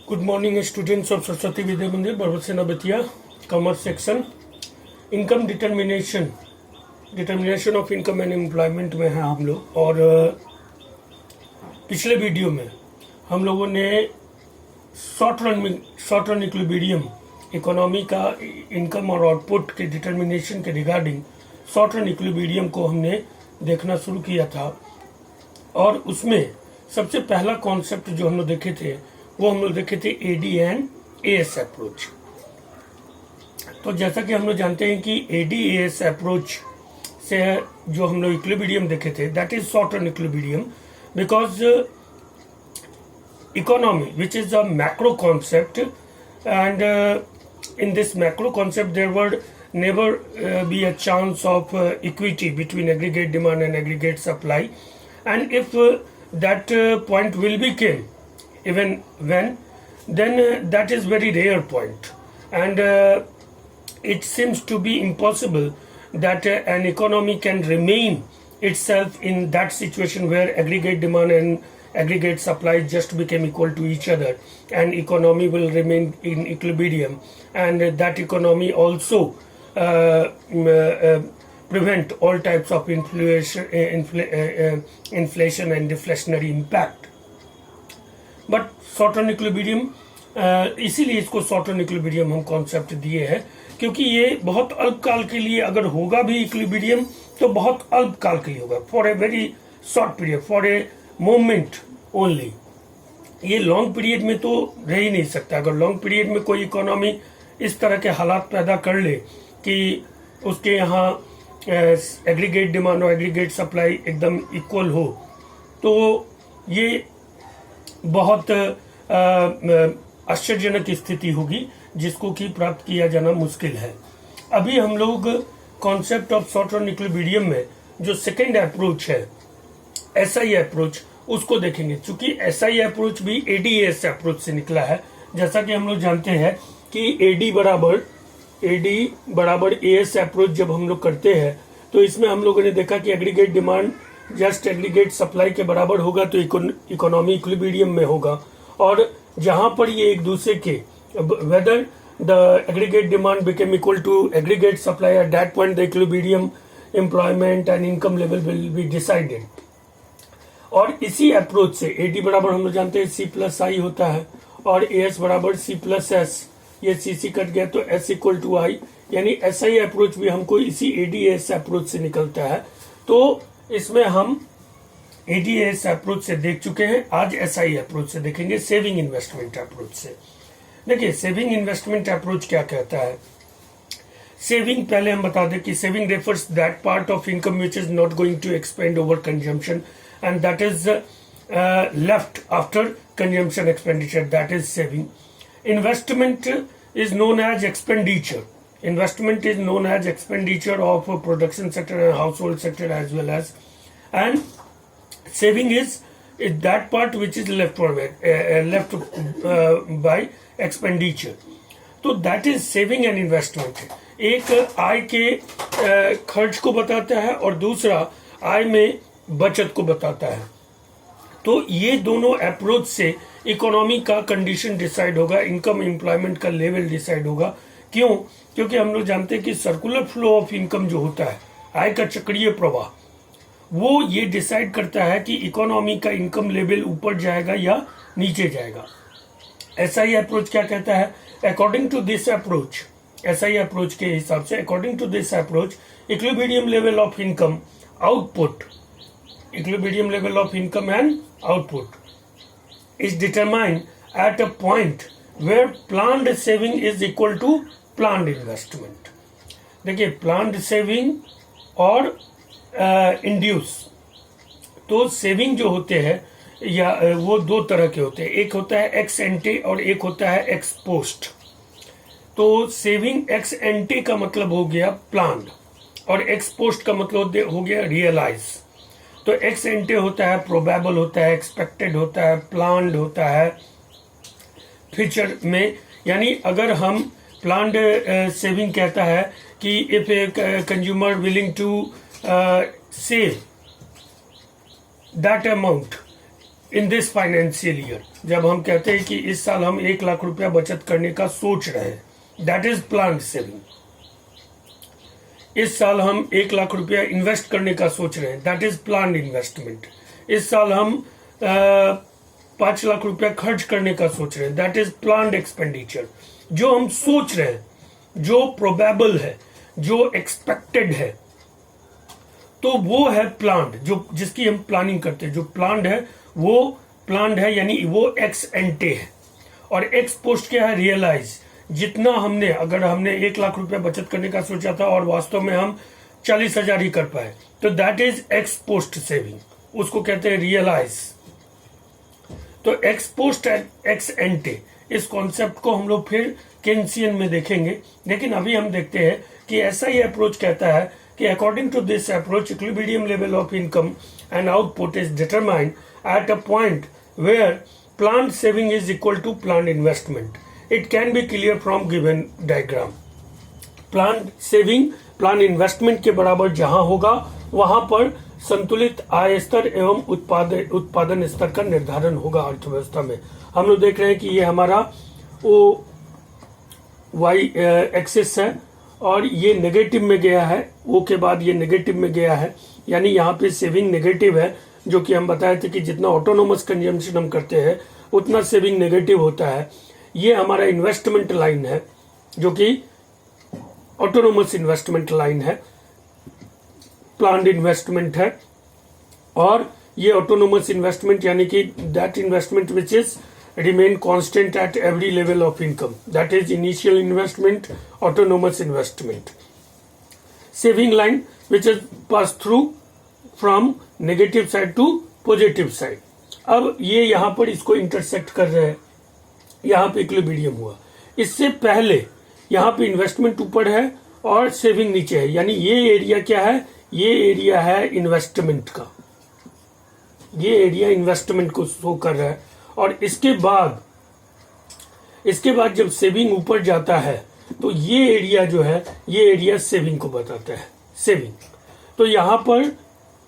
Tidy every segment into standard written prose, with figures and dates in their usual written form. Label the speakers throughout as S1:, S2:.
S1: Good morning students of Saraswati Vidya Mandir Barbasena Bettiah commerce section. Income determination of income and employment में हैं हम लोग। और पिछले वीडियो में हम लोगों ने शॉर्ट रन इक्विलिब्रियम इकोनॉमी का इनकम और आउटपुट के डिटर्मिनेशन के रिगार्डिंग शॉर्ट रन इक्विलिब्रियम को हमने देखना शुरू किया था। और उसमें सबसे पहला कॉन्सेप्ट जो हम लोग देखे थे वो हम लोग देखे थे एडी एंड एएस अप्रोच। तो जैसा कि हम लोग जानते हैं कि एडी एएस अप्रोच से जो हम लोग इक्विलिब्रियम देखे थे that is short run equilibrium because economy, which is a macro concept, and in this macro concept there would never be a chance of equity between aggregate demand and aggregate supply, and if that point will be came even when, then that is very rare point, and it seems to be impossible that an economy can remain itself in that situation where aggregate demand and aggregate supply just became equal to each other, and economy will remain in equilibrium, and that economy also prevent all types of inflation and deflationary impact. But short run equilibrium, इसीलिए इसको short run equilibrium हम concept दिए हैं क्योंकि ये बहुत अल्पकाल के लिए अगर होगा भी इक्विलिब्रियम तो बहुत अल्पकाल के लिए होगा, for a very short period, for a moment only. ये लॉन्ग पीरियड में तो रह ही नहीं सकता। अगर लॉन्ग पीरियड में कोई इकोनॉमी इस तरह के हालात पैदा कर ले कि उसके यहाँ एग्रीगेट डिमांड और एग्रीगेट सप्लाई एकदम इक्वल हो तो ये बहुत आश्चर्यजनक स्थिति होगी जिसको कि प्राप्त किया जाना मुश्किल है। अभी हम लोग concept of short run equilibrium में जो सेकेंड अप्रोच है एसआई अप्रोच उसको देखेंगे। चूंकि एसआई अप्रोच भी एडीएस अप्रोच से निकला है, जैसा कि हम लोग जानते हैं कि एडी बराबर एएस अप्रोच जब हम लोग करते हैं तो इसमें हम लोगों ने देखा कि aggregate demand just aggregate supply के बराबर होगा तो इकोनॉमी इक्विलिब्रियम में होगा, और जहां पर ये एक दूसरे के whether the aggregate demand became equal to aggregate supply at that point the equilibrium employment and income level will be decided. और इसी अप्रोच से एडी बराबर हम लोग जानते हैं सी प्लस आई होता है और एएस बराबर सी प्लस एस, ये सी कट गया तो एस इक्वल टू आई, यानी एसआई अप्रोच भी हमको इसी एडीएस अप्रोच से निकलता है। तो इसमें हम एडीएस अप्रोच से देख चुके हैं, आज एसआई अप्रोच से देखेंगे, सेविंग इन्वेस्टमेंट अप्रोच से। देखिए सेविंग इन्वेस्टमेंट अप्रोच क्या कहता है। सेविंग पहले हम बता दें कि saving refers that part of income which is not going to expend over consumption and that is left after consumption expenditure, that is saving. Investment is known as expenditure. Investment is known as expenditure of production sector and household sector as well as, and saving is that part which is left by expenditure. तो that is saving and investment. एक आय के खर्च को बताता है और दूसरा आय में बचत को बताता है। तो ये दोनों अप्रोच से इकोनॉमी का कंडीशन डिसाइड होगा, इनकम एम्प्लॉयमेंट का लेवल डिसाइड होगा। क्यों? क्योंकि हम लोग जानते हैं कि सर्कुलर फ्लो ऑफ इनकम जो होता है, आय का चक्रीय प्रवाह, वो ये डिसाइड करता है कि इकोनॉमी का इनकम लेवल ऊपर जाएगा या नीचे जाएगा। एसआई अप्रोच क्या कहता है? According to this approach, SI approach के हिसाब से, according to this approach equilibrium level of income output, equilibrium level of income and output is determined at a point where planned saving is equal to planned investment. देखिए planned saving और induce, तो saving जो होते हैं या वो दो तरह के होते हैं, एक होता है एक्स एंटे और एक होता है एक्स पोस्ट। तो सेविंग एक्स एंटे का मतलब हो गया प्लान्ड और एक्स पोस्ट का मतलब हो गया रियलाइज। तो एक्स एंटे होता है प्रोबेबल होता है, एक्सपेक्टेड होता है, प्लान्ड होता है फ्यूचर में। यानी अगर हम प्लान्ड सेविंग कहता है कि if a consumer willing to save that amount in this financial year, जब हम कहते हैं कि इस साल हम 1 लाख रुपया बचत करने का सोच रहे हैं, दैट इज प्लान्ड सेविंग। इस साल हम 1 लाख रुपया इन्वेस्ट करने का सोच रहे हैं, दैट इज प्लान्ड इन्वेस्टमेंट। इस साल हम 5 लाख रुपया खर्च करने का सोच रहे हैं, दैट इज प्लान्ड एक्सपेंडिचर। जो हम सोच रहे हैं, जो प्रोबेबल है, जो एक्सपेक्टेड है, तो वो है प्लान्ड, जो जिसकी हम प्लानिंग करते हैं। जो प्लान्ड है वो प्लान्ड है, यानी वो एक्स एंटे है। और एक्स पोस्ट क्या है? रियलाइज। जितना हमने, अगर हमने 1 लाख रुपया बचत करने का सोचा था और वास्तव में हम 40,000 ही कर पाए, तो that is x post saving, उसको कहते हैं रियलाइज। तो एक्स पोस्ट एक्स एंटे, इस कॉन्सेप्ट को हम लोग फिर केन्सियन में देखेंगे, लेकिन अभी हम देखते हैं कि ऐसा ही अप्रोच कहता है कि according to this approach equilibrium level of income and output is determined at a point where planned saving is equal to planned investment. It can be clear from given diagram. Planned saving plan investment के बराबर जहां होगा वहां पर संतुलित आय स्तर एवं उत्पादन स्तर का निर्धारण होगा अर्थव्यवस्था में। हम लोग देख रहे हैं कि ये हमारा वो वाई एक्सिस है और ये नेगेटिव में गया है, वो के बाद ये नेगेटिव में गया है, यानी यहाँ पे सेविंग नेगेटिव है, जो कि हम बताए थे कि जितना ऑटोनोमस कंजम्पशन हम करते हैं उतना सेविंग नेगेटिव होता है। ये हमारा इन्वेस्टमेंट लाइन है, जो कि ऑटोनोमस इन्वेस्टमेंट लाइन है, प्लान्ड इन्वेस्टमेंट है। और ये ऑटोनोमस इन्वेस्टमेंट यानी कि that investment which is remain constant at every level of income, that is initial investment, autonomous investment. Saving line which is passed through from negative side to positive side. अब ये यहाँ पर इसको intersect कर रहे हैं, यहाँ पे इक्विलिब्रियम हुआ। इससे पहले यहाँ पे इन्वेस्टमेंट ऊपर है और सेविंग नीचे है, यानी ये एरिया क्या है? ये एरिया है इन्वेस्टमेंट का, ये एरिया इन्वेस्टमेंट को शो कर रहा है। और इसके बाद जब सेविंग ऊपर जाता है तो ये एरिया जो है, ये एरिया सेविंग को बताता है, सेविंग। तो यहाँ पर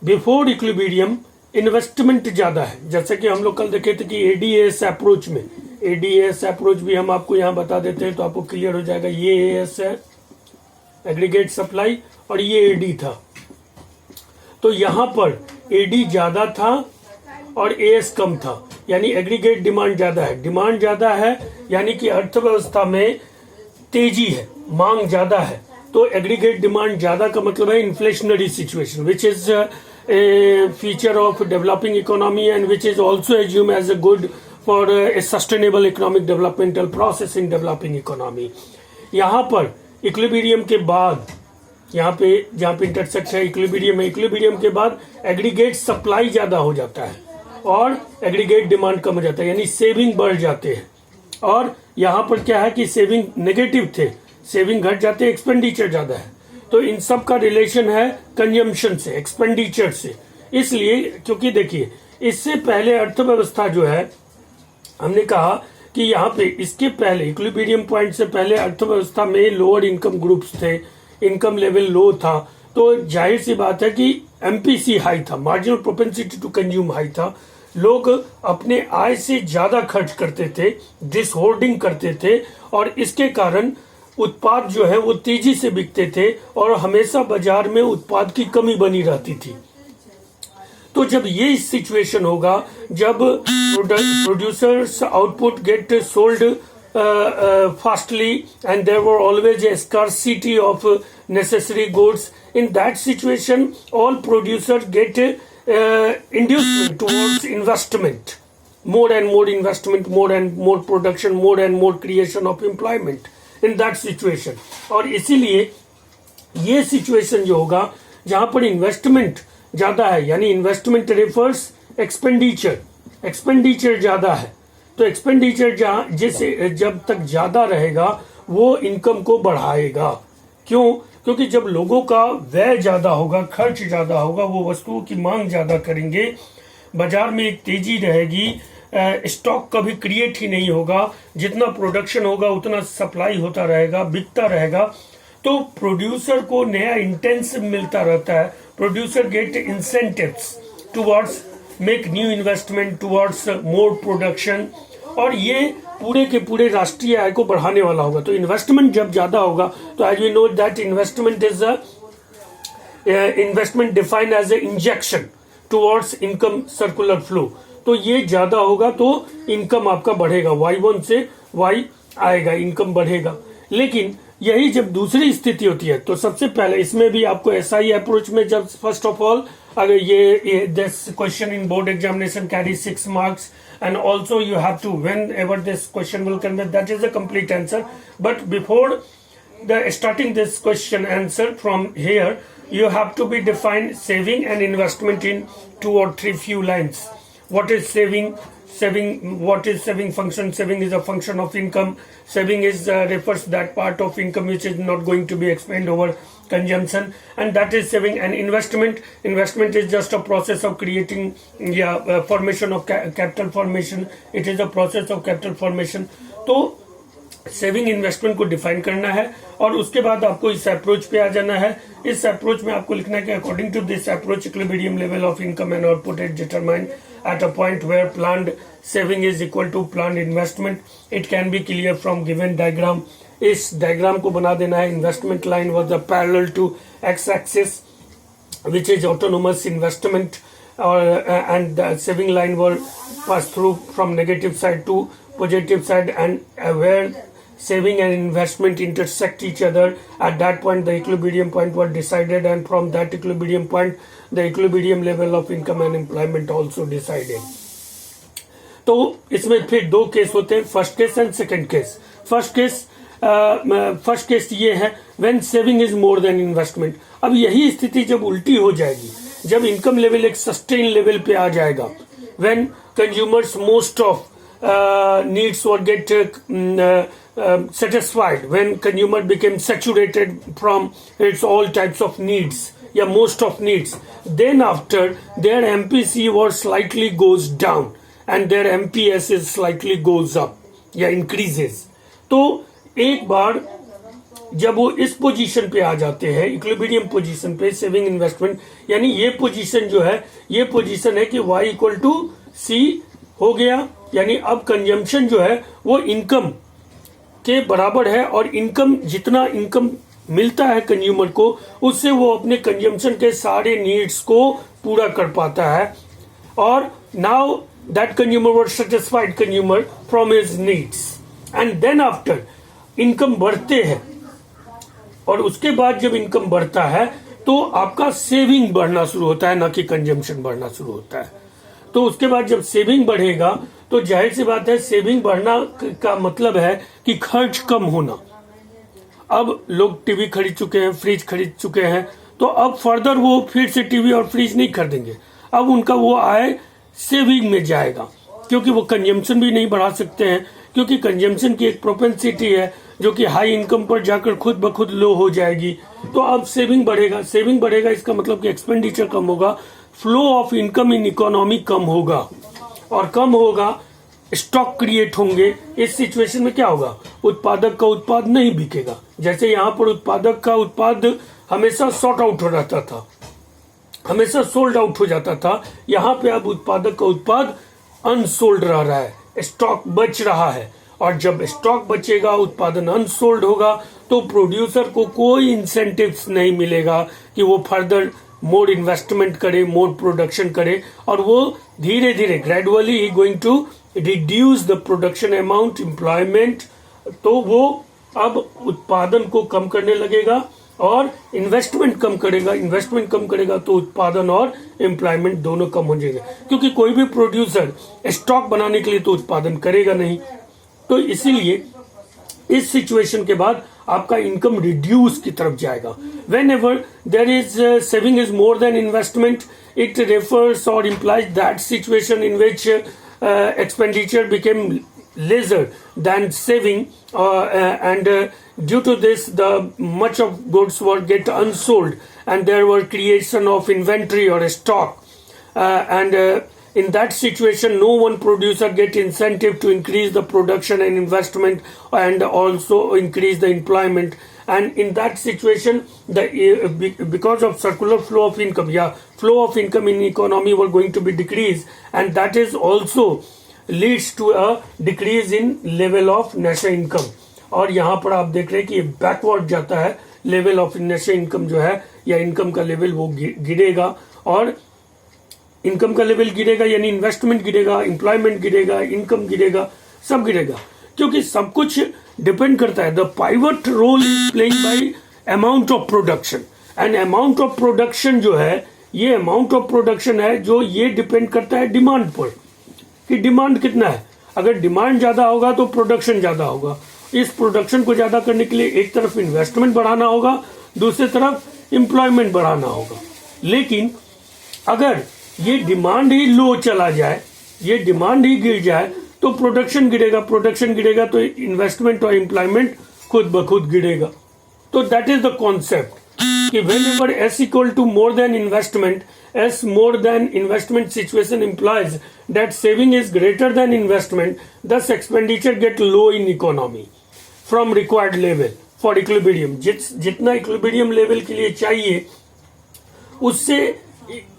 S1: बिफोर इक्विलिब्रियम इन्वेस्टमेंट ज्यादा है, जैसे कि हम लोग कल देखे थे कि एडीएस अप्रोच में, एडीएस अप्रोच भी हम आपको यहाँ बता देते हैं तो आपको क्लियर हो जाएगा। ये एएस है, एग्रीगेट सप्लाई, और ये एडी था। तो यहाँ पर एडी ज्यादा था और एएस कम था, यानी एग्रीगेट डिमांड ज्यादा है। डिमांड ज्यादा है यानी कि अर्थव्यवस्था में तेजी है, मांग ज्यादा है, तो एग्रीगेट डिमांड ज्यादा का मतलब है inflationary situation, which is a feature of developing economy and which is also assume as a good for a sustainable economic developmental process in developing economy. यहाँ पर इक्विलिब्रियम के बाद, यहाँ पे जहाँ पे इंटरसेक्ट है इक्विलिब्रियम है, इक्विलिब्रियम के बाद एग्रीगेट सप्लाई ज्यादा हो जाता है और एग्रीगेट डिमांड कम हो जाता है, यानी सेविंग बढ़ जाते हैं। और यहाँ पर क्या है कि सेविंग नेगेटिव थे, सेविंग घट जाते हैं, एक्सपेंडिचर ज्यादा है। तो इन सब का रिलेशन है कंजम्पशन से, एक्सपेंडिचर से। इसलिए क्योंकि देखिए, इससे पहले अर्थव्यवस्था जो है, हमने कहा कि यहाँ पे इसके पहले इक्विलिब्रियम पॉइंट से पहले अर्थव्यवस्था में लोअर इनकम ग्रुप्स थे, इनकम लेवल लो था, तो जाहिर सी बात है कि एमपीसी हाई था, marginal propensity to consume high था। लोग अपने आय से ज्यादा खर्च करते थे, डिस होर्डिंग करते थे, और इसके कारण उत्पाद जो है वो तेजी से बिकते थे और हमेशा बाजार में उत्पाद की कमी बनी रहती थी। तो जब ये सिचुएशन होगा, जब producers output get sold fastly and there were always a scarcity of necessary goods, in that situation all producers get inducement towards investment, more and more investment, more and more production, more and more creation of employment in that situation. और इसीलिए ये situation जो होगा जहां पर investment ज्यादा है, यानी इन्वेस्टमेंट रेफर्स एक्सपेंडिचर ज्यादा है, तो एक्सपेंडिचर जब तक ज्यादा रहेगा वो इनकम को बढ़ाएगा। क्यों? क्योंकि जब लोगों का व्यय ज्यादा होगा, खर्च ज्यादा होगा, वो वस्तुओं की मांग ज्यादा करेंगे, बाजार में एक तेजी रहेगी, स्टॉक कभी क्रिएट ही नहीं होगा, जितना प्रोडक्शन होगा उतना सप्लाई होता रहेगा, बिकता रहेगा, तो प्रोड्यूसर को नया इंटेंसिव मिलता रहता है, producer get incentives towards make new investment towards more production, और ये पूरे के पूरे राष्ट्रीय आय को बढ़ाने वाला होगा। तो इन्वेस्टमेंट जब ज्यादा होगा तो as we know that investment is investment defined as a injection towards income circular flow. तो ये ज्यादा होगा तो इनकम आपका बढ़ेगा, Y1 से Y आएगा, इनकम बढ़ेगा। लेकिन यही जब दूसरी स्थिति होती है तो सबसे पहले इसमें भी आपको SI अप्रोच में जब फर्स्ट ऑफ ऑल अगर ये this question in board examination carry 6 marks and also you have to, whenever this question will come, that is a complete answer, but before the starting this question answer from here you have to be defined saving and investment in 2 or 3 few lines. What is saving? What is saving function? Saving is a function of income. Saving is refers that part of income which is not going to be expended over consumption, and that is saving. And investment is just a process of creating formation of capital formation. It is a process of capital formation. तो saving investment को define करना है और उसके बाद आपको इस approach पे आ जाना है। इस अप्रोच में आपको लिखना है कि according to this approach equilibrium level of income and output is determined at a point where planned saving is equal to planned investment. It can be clear from given diagram. इस diagram को बना देना है। Investment line was the parallel to x axis which is autonomous investment, and the saving line will pass through from negative side to positive side, and where saving and investment intersect each other, at that point the equilibrium point was decided, and from that equilibrium point the equilibrium level of income and employment also decided. तो इसमें फिर दो case होते हैं, first case and second case. First case ये है when saving is more than investment. अब यही स्थिति जब उल्टी हो जाएगी, जब इनकम लेवल एक सस्टेन लेवल पे आ जाएगा, when consumers most of needs or get satisfied, when consumer became saturated from its all types of needs, most of needs, then after their MPC was slightly goes down and their MPS is slightly goes up increases. तो एक बार जब वो इस position पे आ जाते हैं, equilibrium position पे, saving investment, यानी ये पोजीशन जो है, ये पोजीशन है कि Y इक्वल टू C हो गया, यानी अब कंजम्पशन जो है वो इनकम के बराबर है, और इनकम जितना इनकम मिलता है कंज्यूमर को उससे वो अपने कंजम्पशन के सारे नीड्स को पूरा कर पाता है। और now that consumer was satisfied consumer from his needs, and then after income बढ़ते हैं, और उसके बाद जब इनकम बढ़ता है तो आपका सेविंग बढ़ना शुरू होता है, ना कि कंजम्पशन बढ़ना शुरू होता है। तो उसके बाद जब सेविंग बढ़ेगा तो जाहिर सी बात है, सेविंग बढ़ना का मतलब है कि खर्च कम होना। अब लोग टीवी खरीद चुके हैं, फ्रिज खरीद चुके हैं, तो अब फर्दर वो फिर से टीवी और फ्रिज नहीं खरीदेंगे। अब उनका वो आय सेविंग में जाएगा, क्योंकि वो कंजम्पशन भी नहीं बढ़ा सकते हैं, क्योंकि कंजम्पशन की एक प्रोपेंसिटी है जो कि हाई इनकम पर जाकर खुद ब खुद लो हो जाएगी। तो अब सेविंग बढ़ेगा, सेविंग बढ़ेगा, इसका मतलब कि एक्सपेंडिचर कम होगा, flow of income in economy कम होगा, और कम होगा, स्टॉक क्रिएट होंगे। इस सिचुएशन में क्या होगा, उत्पादक का उत्पाद नहीं बिकेगा। जैसे यहाँ पर उत्पादक का उत्पाद हमेशा सॉर्ट आउट हो जाता था, हमेशा सोल्ड आउट हो जाता था, यहाँ पे अब उत्पादक का उत्पाद अनसोल्ड रह रहा है, स्टॉक बच रहा है। और जब स्टॉक बचेगा, उत्पादन अनसोल्ड होगा, तो प्रोड्यूसर को कोई इंसेंटिव्स नहीं मिलेगा कि वो फर्दर मोर इन्वेस्टमेंट करे, मोर प्रोडक्शन करे, और वो धीरे धीरे ग्रेजुअली ही going to reduce the production amount, employment. तो वो अब उत्पादन को कम करने लगेगा और इन्वेस्टमेंट कम करेगा, इन्वेस्टमेंट कम करेगा तो उत्पादन और एम्प्लॉयमेंट दोनों कम हो जाएंगे, क्योंकि कोई भी प्रोड्यूसर स्टॉक बनाने के लिए तो उत्पादन करेगा नहीं। तो इसीलिए इस सिचुएशन के बाद आपका इनकम रिड्यूस की तरफ जाएगा। Whenever there is saving is more than investment, it refers और implies that situation in which expenditure became lesser than saving, and due to this the much of goods were get unsold, and there were creation of inventory or stock, and in that situation no one producer get incentive to increase the production and investment and also increase the employment, and in that situation because of circular flow of income, flow of income in economy were going to be decreased, and that is also leads to a decrease in level of national income. और यहाँ पर आप देख रहे हैं कि ये backward जाता है, लेवल ऑफ नेशनल इनकम जो है या इनकम का लेवल वो गिरेगा, और इनकम का लेवल गिरेगा यानी इन्वेस्टमेंट गिरेगा, एम्प्लॉयमेंट गिरेगा, इनकम गिरेगा, सब गिरेगा, क्योंकि सब कुछ डिपेंड करता है. The pivot role is playing by amount of production, and amount of production जो है, ये अमाउंट ऑफ प्रोडक्शन है जो ये डिपेंड करता है डिमांड पर, कि डिमांड कितना है. अगर डिमांड ज्यादा होगा तो प्रोडक्शन ज्यादा होगा. इस प्रोडक्शन को ज्यादा करने के लिए एक तरफ इन्वेस्टमेंट बढ़ाना होगा, दूसरी तरफ एम्प्लॉयमेंट बढ़ाना होगा. लेकिन अगर ये डिमांड ही लो चला जाए, ये डिमांड ही गिर जाए, तो प्रोडक्शन गिरेगा, प्रोडक्शन गिरेगा तो इन्वेस्टमेंट और एम्प्लॉयमेंट खुद ब खुद गिरेगा. तो दैट इज द कॉन्सेप्ट कि whenever S equal to more than investment, S more than investment situation implies that saving is greater than investment, thus expenditure get low in economy from required level for equilibrium. जितना equilibrium level के लिए चाहिए उससे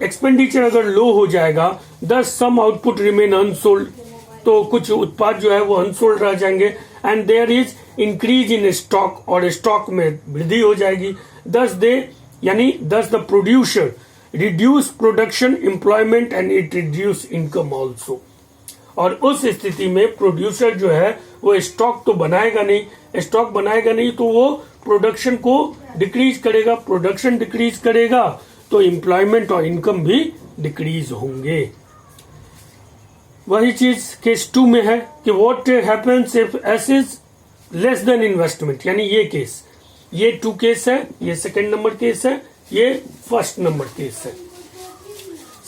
S1: expenditure अगर लो हो जाएगा, thus some output remain unsold, तो कुछ उत्पाद जो है वो अनसोल्ड रह जाएंगे, and there is increase in stock, और स्टॉक में वृद्धि हो जाएगी. Thus the producer reduce production, employment and it reduce income also. और उस स्थिति में प्रोड्यूसर जो है वो स्टॉक तो बनाएगा नहीं, स्टॉक बनाएगा नहीं तो वो प्रोडक्शन को डिक्रीज करेगा, प्रोडक्शन डिक्रीज करेगा तो एम्प्लॉयमेंट और इनकम भी डिक्रीज होंगे. वही चीज केस 2 में है कि what happens if S is less than investment, यानी ये केस, ये 2 केस है, ये सेकंड नंबर केस है, ये फर्स्ट नंबर केस है.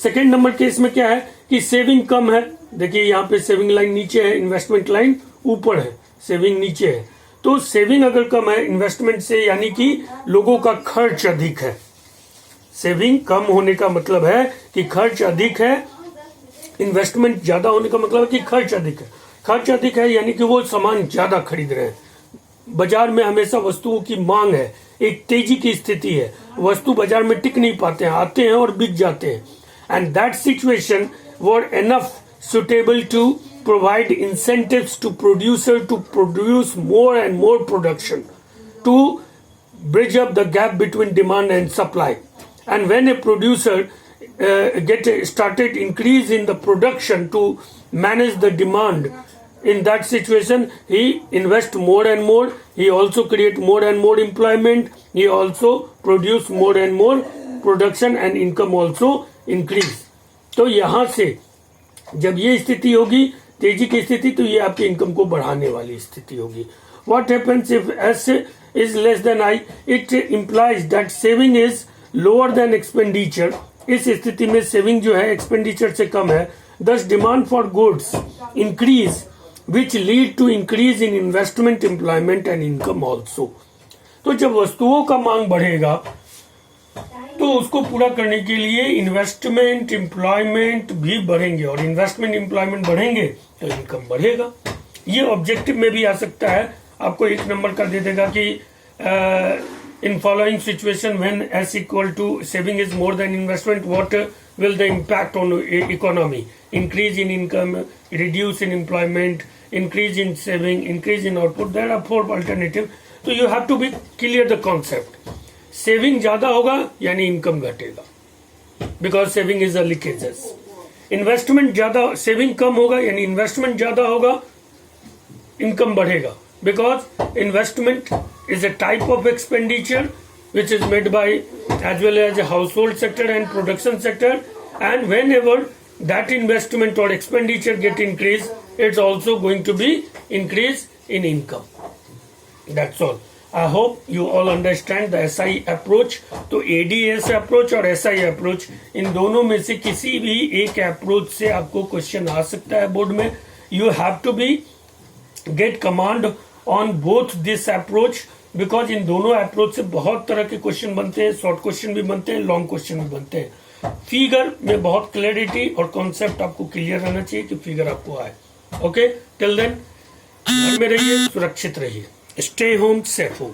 S1: सेकंड नंबर केस में क्या है कि सेविंग कम है. देखिए यहाँ पे सेविंग लाइन नीचे है, इन्वेस्टमेंट लाइन ऊपर है, सेविंग नीचे है. तो सेविंग अगर कम है इन्वेस्टमेंट से, यानी कि लोगों का खर्च अधिक है. सेविंग कम होने का मतलब है कि खर्च अधिक है, इन्वेस्टमेंट ज्यादा होने का मतलब है कि खर्च अधिक है. खर्च अधिक है यानी कि वो सामान ज्यादा खरीद रहे हैं. बाजार में हमेशा वस्तुओं की मांग है, एक तेजी की स्थिति है, वस्तु बाजार में टिक नहीं पाते हैं, आते हैं और बिक जाते हैं. And that situation were enough suitable to provide incentives to producer to produce more and more production to bridge up the gap between demand and supply. And when a producer get started increase in the production to manage the demand, in that situation he invest more and more, he also create more and more employment, he also produce more and more production and income also increase. तो यहाँ से जब ये स्थिति होगी, तेजी की स्थिति, तो ये आपकी इनकम को बढ़ाने वाली स्थिति होगी. What happens if S is less than I? It implies that saving is lower than expenditure. इस स्थिति में सेविंग जो है एक्सपेंडिचर से कम है. Thus demand for goods increase, which lead to increase in investment, employment and income also. तो जब वस्तुओं का मांग बढ़ेगा तो उसको पूरा करने के लिए इन्वेस्टमेंट, एम्प्लॉयमेंट भी बढ़ेंगे, और इन्वेस्टमेंट, एम्प्लॉयमेंट बढ़ेंगे तो इनकम बढ़ेगा. ये ऑब्जेक्टिव में भी आ सकता है. आपको 1 नंबर का दे देगा कि in following situation when S equal to saving is more than investment, what will the impact on economy? Increase in income, reduce in employment, increase in saving, increase in output. There are 4 alternative. तो you have to be clear the concept. Saving ज्यादा होगा यानी income घटेगा, because saving is a leakages. Investment ज्यादा, saving कम होगा यानी investment ज्यादा होगा, इनकम बढ़ेगा, because investment is a type of expenditure which is made by as well as a household sector and production sector, and whenever that investment or expenditure get increased, it's also going to be increase in income. That's all. I hope you all understand the SI approach. तो ADS approach और SI approach, इन दोनों में से किसी भी एक approach से आपको क्वेश्चन आ सकता है बोर्ड में. You have to be get command on both this approach, because इन दोनों अप्रोच से बहुत तरह के क्वेश्चन बनते हैं. शॉर्ट क्वेश्चन भी बनते हैं, लॉन्ग क्वेश्चन भी बनते हैं. फिगर में बहुत क्लैरिटी और कॉन्सेप्ट आपको क्लियर रहना चाहिए कि फिगर आपको आए. ओके, टिल देन घर में रहिए, सुरक्षित रहिए. Stay home, safe home.